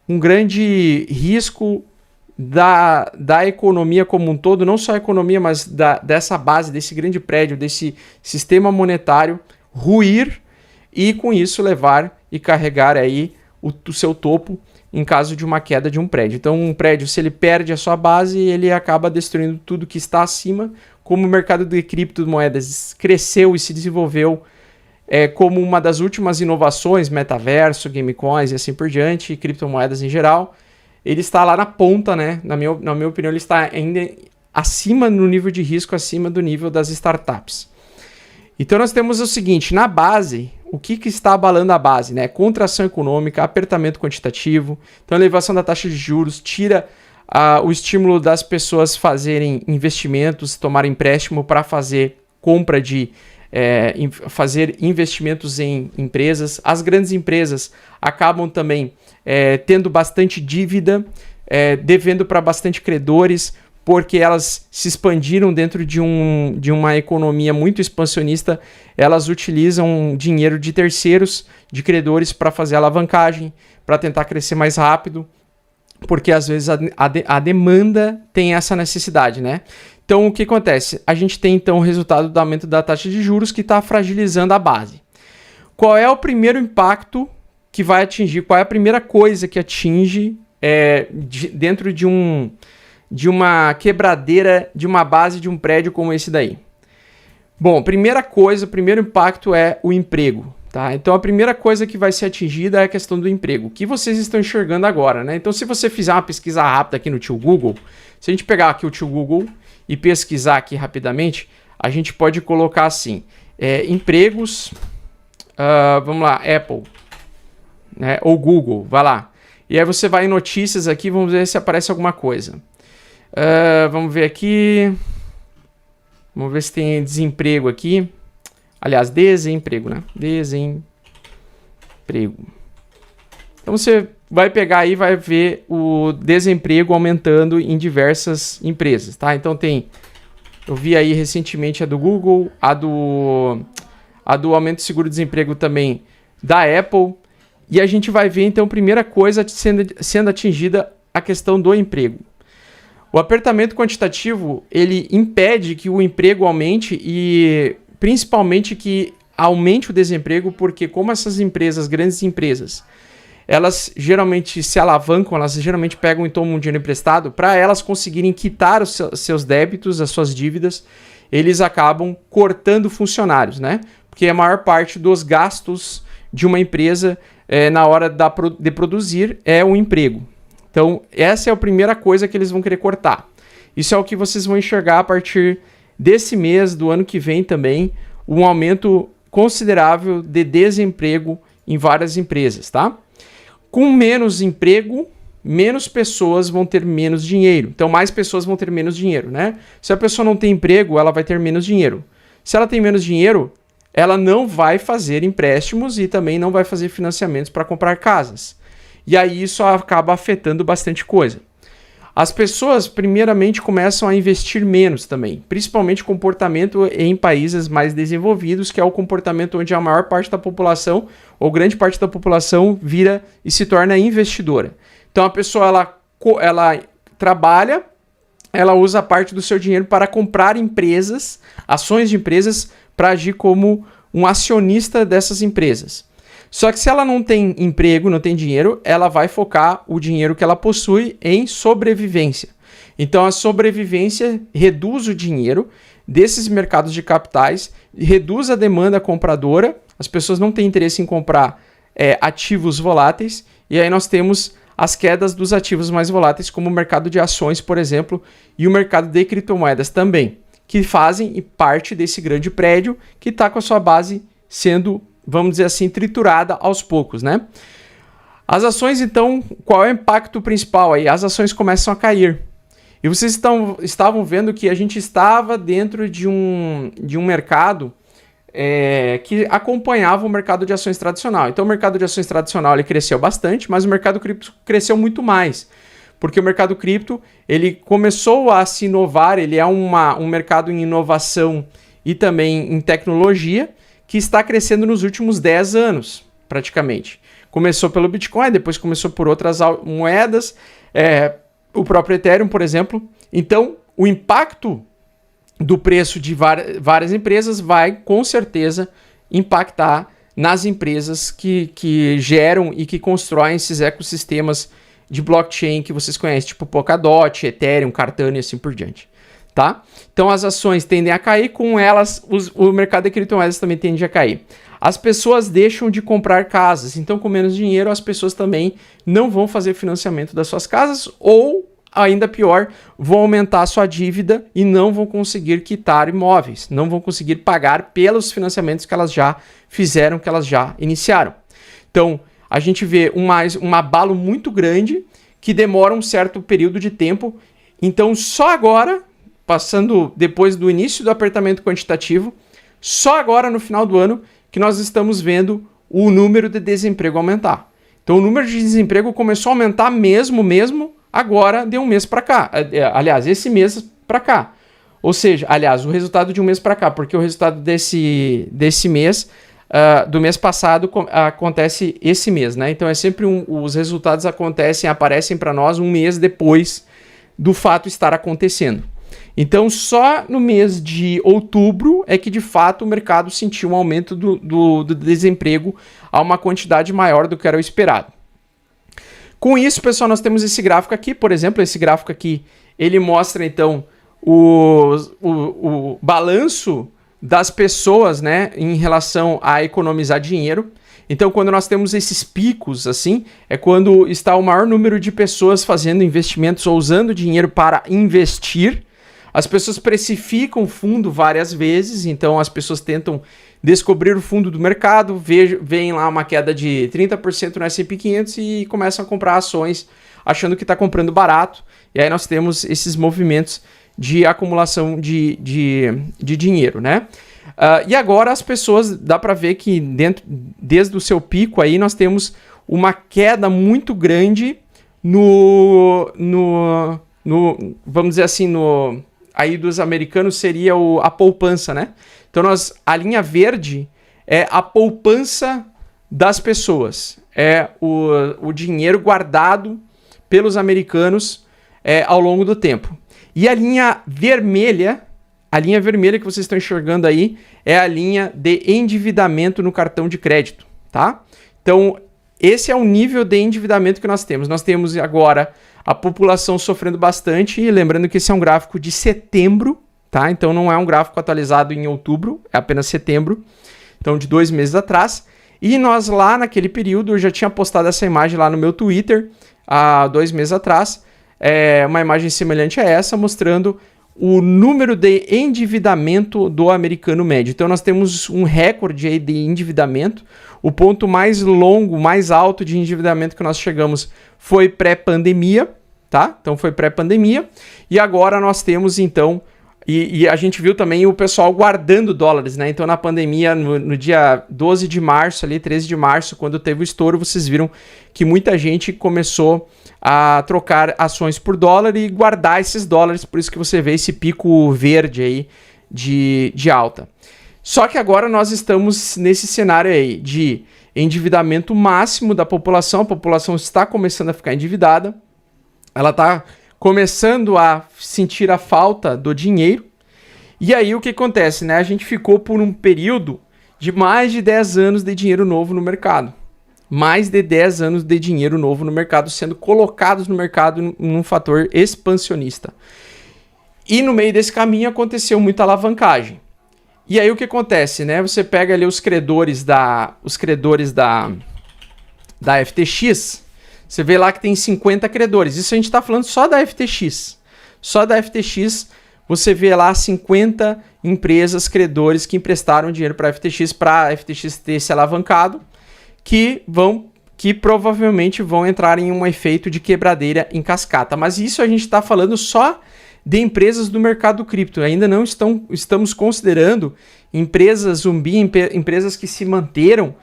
um grande risco da economia como um todo, não só a economia, mas dessa base, desse grande prédio, desse sistema monetário ruir e com isso levar e carregar aí o seu topo em caso de uma queda de um prédio. Então um prédio, se ele perde a sua base, ele acaba destruindo tudo que está acima. Como o mercado de criptomoedas cresceu e se desenvolveu como uma das últimas inovações, metaverso, gamecoins e assim por diante, e criptomoedas em geral, ele está lá na ponta, né? Na minha opinião, ele está ainda acima no nível de risco, acima do nível das startups. Então nós temos o seguinte, na base, o que está abalando a base, né? Contração econômica, apertamento quantitativo, então elevação da taxa de juros, tira o estímulo das pessoas fazerem investimentos, tomar empréstimo para fazer compra fazer investimentos em empresas. As grandes empresas acabam também tendo bastante dívida, devendo para bastante credores, porque elas se expandiram dentro de uma economia muito expansionista. Elas utilizam dinheiro de terceiros, de credores, para fazer alavancagem, para tentar crescer mais rápido, porque às vezes a demanda tem essa necessidade, né? Então o que acontece? A gente tem então o resultado do aumento da taxa de juros que está fragilizando a base. Qual é o primeiro impacto que vai atingir? Qual é a primeira coisa que atinge dentro de uma quebradeira de uma base de um prédio como esse daí? Bom, primeira coisa, o primeiro impacto é o emprego. Tá? Então a primeira coisa que vai ser atingida é a questão do emprego, que vocês estão enxergando agora, né? Então se você fizer uma pesquisa rápida aqui no tio Google, se a gente pegar aqui o tio Google e pesquisar aqui rapidamente, a gente pode colocar assim, empregos, vamos lá, Apple, né? Ou Google, vai lá. E aí você vai em notícias aqui, vamos ver se aparece alguma coisa. Vamos ver aqui, vamos ver se tem desemprego aqui. Aliás, desemprego, né? Desemprego. Então você vai pegar aí e vai ver o desemprego aumentando em diversas empresas, tá? Então eu vi aí recentemente a do Google, a do aumento do seguro-desemprego também da Apple. E a gente vai ver então, primeira coisa sendo atingida, a questão do emprego. O apertamento quantitativo, ele impede que o emprego aumente e principalmente que aumente o desemprego, porque como essas empresas, grandes empresas, elas geralmente se alavancam, elas geralmente pegam e tomam um dinheiro emprestado, para elas conseguirem quitar os seus débitos, as suas dívidas, eles acabam cortando funcionários, né? Porque a maior parte dos gastos de uma empresa na hora de produzir é o emprego. Então, essa é a primeira coisa que eles vão querer cortar. Isso é o que vocês vão enxergar a partir desse mês, do ano que vem também, um aumento considerável de desemprego em várias empresas, tá? Com menos emprego, menos pessoas vão ter menos dinheiro. Então, mais pessoas vão ter menos dinheiro, né? Se a pessoa não tem emprego, ela vai ter menos dinheiro. Se ela tem menos dinheiro, ela não vai fazer empréstimos e também não vai fazer financiamentos para comprar casas. E aí isso acaba afetando bastante coisa. As pessoas, primeiramente, começam a investir menos também, principalmente comportamento em países mais desenvolvidos, que é o comportamento onde a maior parte da população, ou grande parte da população, vira e se torna investidora. Então a pessoa ela trabalha, ela usa parte do seu dinheiro para comprar empresas, ações de empresas, para agir como um acionista dessas empresas. Só que se ela não tem emprego, não tem dinheiro, ela vai focar o dinheiro que ela possui em sobrevivência. Então a sobrevivência reduz o dinheiro desses mercados de capitais, reduz a demanda compradora, as pessoas não têm interesse em comprar ativos voláteis, e aí nós temos as quedas dos ativos mais voláteis, como o mercado de ações, por exemplo, e o mercado de criptomoedas também, que fazem parte desse grande prédio que está com a sua base sendo, vamos dizer assim, triturada aos poucos, né? As ações, então, qual é o impacto principal aí? As ações começam a cair. E vocês estavam vendo que a gente estava dentro de um mercado que acompanhava o mercado de ações tradicional. Então, o mercado de ações tradicional ele cresceu bastante, mas o mercado cripto cresceu muito mais. Porque o mercado cripto ele começou a se inovar, ele é um mercado em inovação e também em tecnologia, que está crescendo nos últimos 10 anos, praticamente. Começou pelo Bitcoin, depois começou por outras moedas, o próprio Ethereum, por exemplo. Então, o impacto do preço de várias empresas vai, com certeza, impactar nas empresas que geram e que constroem esses ecossistemas de blockchain que vocês conhecem, tipo Polkadot, Ethereum, Cardano e assim por diante. Tá? Então as ações tendem a cair, com elas o mercado de criptomoedas também tende a cair. As pessoas deixam de comprar casas, então com menos dinheiro as pessoas também não vão fazer financiamento das suas casas, ou ainda pior, vão aumentar a sua dívida e não vão conseguir quitar imóveis, não vão conseguir pagar pelos financiamentos que elas já fizeram, que elas já iniciaram. Então a gente vê um abalo muito grande que demora um certo período de tempo. Então só agora, passando depois do início do apertamento quantitativo, só agora no final do ano que nós estamos vendo o número de desemprego aumentar. Então o número de desemprego começou a aumentar mesmo agora de um mês para cá. Aliás, esse mês para cá. Ou seja, o resultado de um mês para cá, porque o resultado desse mês, do mês passado, acontece esse mês, né? Então é sempre os resultados aparecem para nós um mês depois do fato estar acontecendo. Então, só no mês de outubro é que, de fato, o mercado sentiu um aumento do desemprego a uma quantidade maior do que era o esperado. Com isso, pessoal, nós temos esse gráfico aqui. Por exemplo, esse gráfico aqui, ele mostra, então, o balanço das pessoas, né, em relação a economizar dinheiro. Então, quando nós temos esses picos, assim, é quando está o maior número de pessoas fazendo investimentos ou usando dinheiro para investir. As pessoas precificam o fundo várias vezes, então as pessoas tentam descobrir o fundo do mercado, veem lá uma queda de 30% no S&P 500 e começam a comprar ações achando que está comprando barato. E aí nós temos esses movimentos de acumulação de dinheiro, né? E agora as pessoas, dá para ver que desde o seu pico aí nós temos uma queda muito grande vamos dizer assim, aí dos americanos seria a poupança, né? Então a linha verde é a poupança das pessoas, é o dinheiro guardado pelos americanos ao longo do tempo. E a linha vermelha que vocês estão enxergando aí é a linha de endividamento no cartão de crédito, tá? Então esse é o nível de endividamento que nós temos. Nós temos agora a população sofrendo bastante, e lembrando que esse é um gráfico de setembro, tá? Então não é um gráfico atualizado em outubro, é apenas setembro, então de 2 meses atrás. E nós lá naquele período, eu já tinha postado essa imagem lá no meu Twitter, há 2 meses atrás, uma imagem semelhante a essa, mostrando o número de endividamento do americano médio. Então nós temos um recorde aí de endividamento. O ponto mais longo, mais alto de endividamento que nós chegamos foi pré-pandemia, tá? Então foi pré-pandemia. E agora nós temos, então, e a gente viu também o pessoal guardando dólares, né? Então na pandemia, no dia 12 de março, ali 13 de março, quando teve o estouro, vocês viram que muita gente começou a trocar ações por dólar e guardar esses dólares, por isso que você vê esse pico verde aí de alta. Só que agora nós estamos nesse cenário aí de endividamento máximo da população, a população está começando a ficar endividada, ela está começando a sentir a falta do dinheiro, e aí o que acontece, né? A gente ficou por um período de mais de 10 anos de dinheiro novo no mercado. Mais de 10 anos de dinheiro novo no mercado, sendo colocados no mercado num fator expansionista. E no meio desse caminho aconteceu muita alavancagem. E aí o que acontece, né? Você pega ali os credores da FTX, você vê lá que tem 50 credores. Isso a gente está falando só da FTX. Só da FTX você vê lá 50 empresas, credores que emprestaram dinheiro para a FTX ter se alavancado, que provavelmente vão entrar em um efeito de quebradeira em cascata. Mas isso a gente está falando só de empresas do mercado cripto. Ainda não estamos considerando empresas zumbi, empresas que se manteram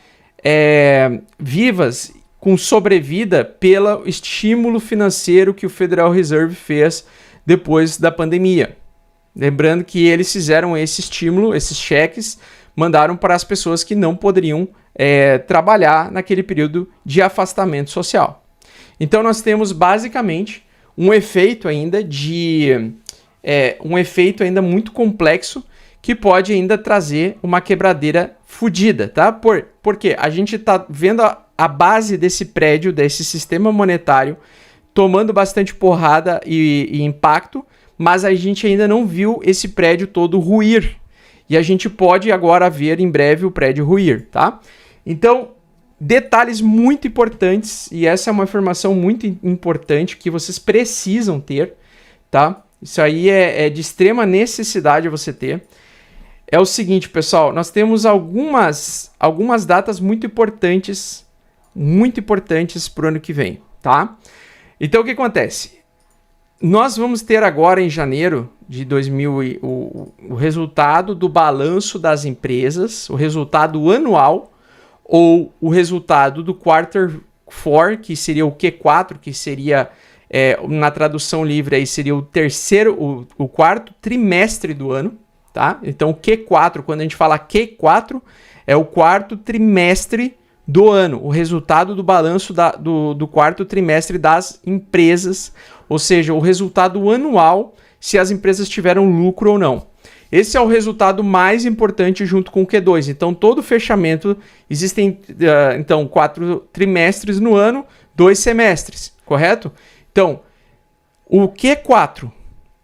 vivas, com sobrevida, pelo estímulo financeiro que o Federal Reserve fez depois da pandemia. Lembrando que eles fizeram esse estímulo, esses cheques, mandaram para as pessoas que não poderiam trabalhar naquele período de afastamento social. Então nós temos basicamente um efeito ainda muito complexo que pode ainda trazer uma quebradeira fodida, tá? Porque a gente está vendo a base desse prédio, desse sistema monetário, tomando bastante porrada e impacto, mas a gente ainda não viu esse prédio todo ruir. E a gente pode agora ver em breve o prédio ruir, tá? Então, detalhes muito importantes, e essa é uma informação muito importante que vocês precisam ter, tá? Isso aí é de extrema necessidade você ter. É o seguinte, pessoal, nós temos algumas datas muito importantes para o ano que vem, tá? Então, o que acontece? Nós vamos ter agora em janeiro de 2000 o resultado do balanço das empresas, o resultado anual ou o resultado do quarter 4, que seria o Q4, que seria, na tradução livre, aí seria o quarto trimestre do ano, tá? Então, o Q4, quando a gente fala Q4, é o quarto trimestre do ano, o resultado do balanço do quarto trimestre das empresas, ou seja, o resultado anual, se as empresas tiveram lucro ou não. Esse é o resultado mais importante junto com o Q2. Então, todo fechamento, existem, 4 trimestres no ano, 2 semestres, correto? Então, o Q4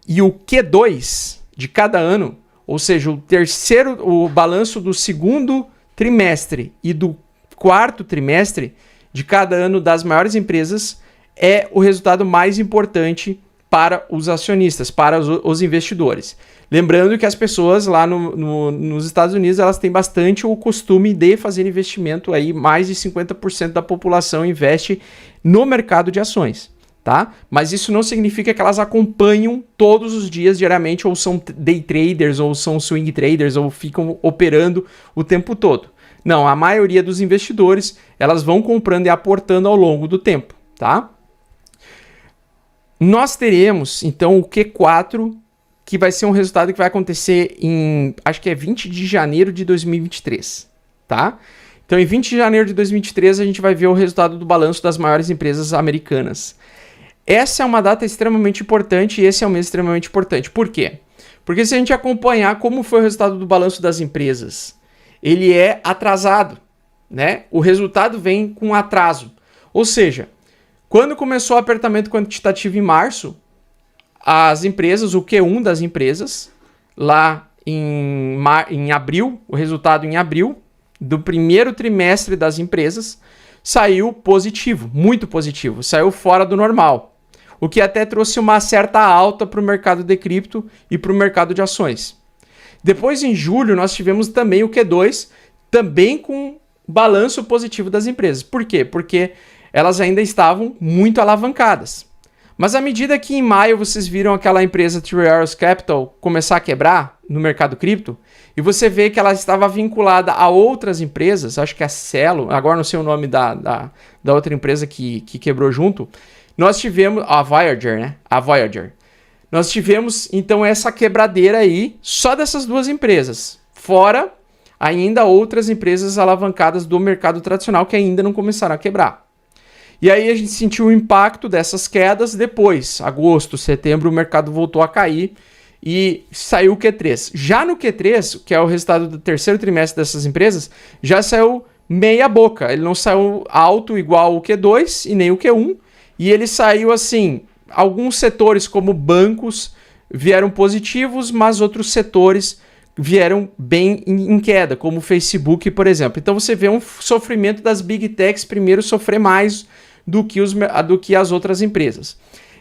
e o Q2 de cada ano, ou seja, o balanço do segundo trimestre e do quarto trimestre de cada ano das maiores empresas, é o resultado mais importante para os acionistas, para os investidores. Lembrando que as pessoas lá nos Estados Unidos, elas têm bastante o costume de fazer investimento, aí mais de 50% da população investe no mercado de ações, tá? Mas isso não significa que elas acompanham todos os dias, diariamente, ou são day traders, ou são swing traders, ou ficam operando o tempo todo. Não, a maioria dos investidores, elas vão comprando e aportando ao longo do tempo, tá? Nós teremos, então, o Q4, que vai ser um resultado que vai acontecer em, acho que é 20 de janeiro de 2023, tá? Então, em 20 de janeiro de 2023, a gente vai ver o resultado do balanço das maiores empresas americanas. Essa é uma data extremamente importante e esse é um mês extremamente importante. Por quê? Porque se a gente acompanhar como foi o resultado do balanço das empresas, ele é atrasado, né? O resultado vem com atraso. Ou seja, quando começou o apertamento quantitativo em março, as empresas, o Q1 das empresas, lá em abril, o resultado em abril, do primeiro trimestre das empresas, saiu positivo, muito positivo, saiu fora do normal. O que até trouxe uma certa alta para o mercado de cripto e para o mercado de ações. Depois, em julho, nós tivemos também o Q2, também com balanço positivo das empresas. Por quê? Porque elas ainda estavam muito alavancadas. Mas à medida que em maio vocês viram aquela empresa Three Arrows Capital começar a quebrar no mercado cripto, e você vê que ela estava vinculada a outras empresas, acho que a Celo, agora não sei o nome da outra empresa que quebrou junto, nós tivemos a Voyager, né? A Voyager. Nós tivemos, então, essa quebradeira aí só dessas duas empresas, fora ainda outras empresas alavancadas do mercado tradicional que ainda não começaram a quebrar. E aí a gente sentiu o impacto dessas quedas depois, agosto, setembro, o mercado voltou a cair e saiu o Q3. Já no Q3, que é o resultado do terceiro trimestre dessas empresas, já saiu meia boca. Ele não saiu alto igual o Q2 e nem o Q1, e ele saiu assim, alguns setores como bancos vieram positivos, mas outros setores vieram bem em queda, como o Facebook, por exemplo. Então você vê um sofrimento das Big Techs primeiro sofrer mais do que as outras empresas.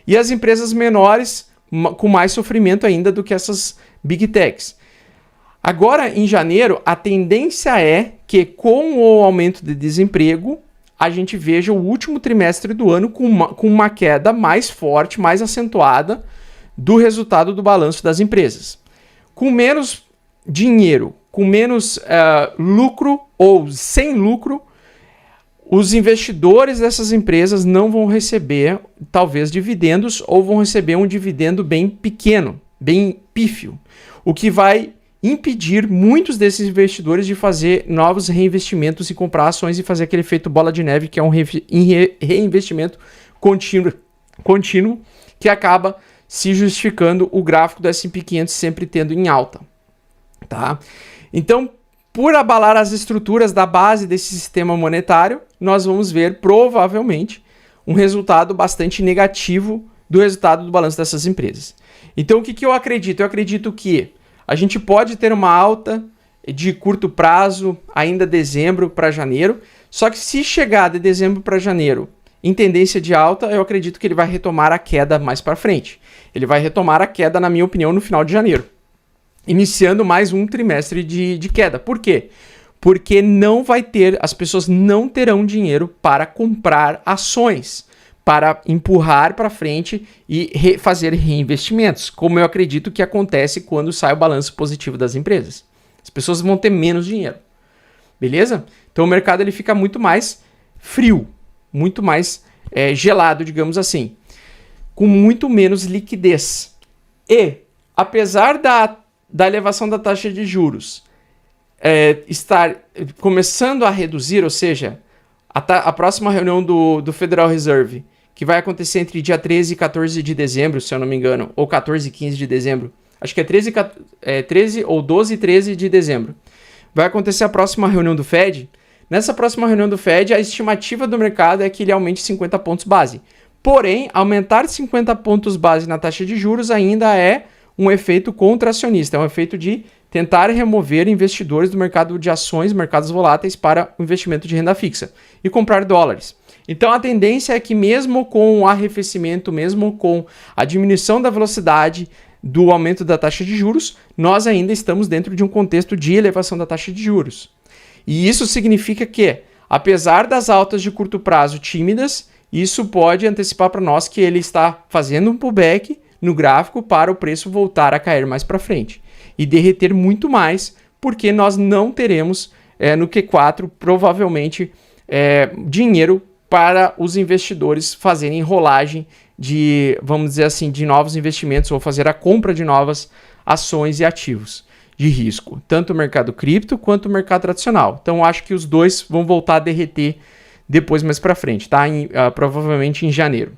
E as empresas menores com mais sofrimento ainda do que essas Big Techs. Agora, em janeiro, a tendência é que com o aumento de desemprego, a gente veja o último trimestre do ano com uma queda mais forte, mais acentuada do resultado do balanço das empresas. Com menos dinheiro, com menos lucro ou sem lucro, os investidores dessas empresas não vão receber, talvez, dividendos ou vão receber um dividendo bem pequeno, bem pífio, o que vai impedir muitos desses investidores de fazer novos reinvestimentos e comprar ações e fazer aquele efeito bola de neve, que é um reinvestimento contínuo que acaba se justificando o gráfico do S&P 500 sempre tendo em alta. Tá? Então, por abalar as estruturas da base desse sistema monetário, nós vamos ver provavelmente um resultado bastante negativo do resultado do balanço dessas empresas. Então, o que eu acredito? Eu acredito que a gente pode ter uma alta de curto prazo, ainda dezembro para janeiro, só que se chegar de dezembro para janeiro em tendência de alta, eu acredito que ele vai retomar a queda mais para frente. Ele vai retomar a queda, na minha opinião, no final de janeiro, iniciando mais um trimestre de queda. Por quê? Porque as pessoas não terão dinheiro para comprar ações, para empurrar para frente e fazer reinvestimentos, como eu acredito que acontece quando sai o balanço positivo das empresas. As pessoas vão ter menos dinheiro, beleza? Então o mercado ele fica muito mais frio, muito mais gelado, digamos assim, com muito menos liquidez. E, apesar da elevação da taxa de juros estar começando a reduzir, ou seja, a próxima reunião do Federal Reserve, que vai acontecer entre dia 13 e 14 de dezembro, se eu não me engano, ou 14 e 15 de dezembro, acho que é 13 ou 12 e 13 de dezembro, vai acontecer a próxima reunião do Fed. Nessa próxima reunião do Fed, a estimativa do mercado é que ele aumente 50 pontos base. Porém, aumentar 50 pontos base na taxa de juros ainda é um efeito contracionista, é um efeito de tentar remover investidores do mercado de ações, mercados voláteis, para o investimento de renda fixa e comprar dólares. Então a tendência é que mesmo com o arrefecimento, mesmo com a diminuição da velocidade do aumento da taxa de juros, nós ainda estamos dentro de um contexto de elevação da taxa de juros. E isso significa que, apesar das altas de curto prazo tímidas, isso pode antecipar para nós que ele está fazendo um pullback no gráfico para o preço voltar a cair mais para frente e derreter muito mais, porque nós não teremos no Q4 provavelmente dinheiro para os investidores fazerem rolagem de, vamos dizer assim, de novos investimentos ou fazer a compra de novas ações e ativos de risco, tanto o mercado cripto quanto o mercado tradicional. Então acho que os dois vão voltar a derreter depois mais para frente, tá? Provavelmente em janeiro.